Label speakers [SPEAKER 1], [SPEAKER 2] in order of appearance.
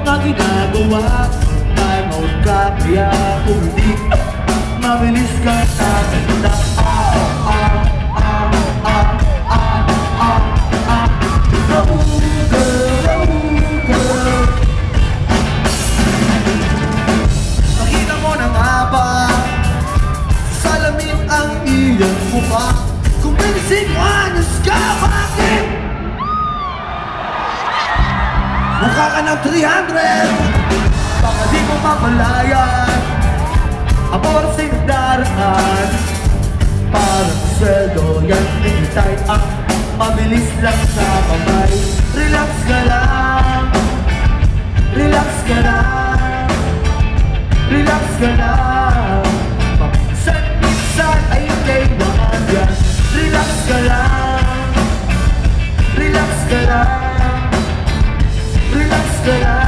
[SPEAKER 1] mga ginagawa. Time out ka, kaya kung hindi mabilis ka nakita. Nakita mo na nga ba sa salamin ang iyong mukha? Kung pinisiganas ka, bakit? Mukha ka ng 300. Baka di mo mapalayan ang oras ay nagdaraan. Parang sweldo yan hinintay ang mabilis lang sa kamay. Relax ka lang, relax ka lang, relax ka lang. Minsan ay kailangan yan. Relax ka lang, relax ka lang, relax ka lang.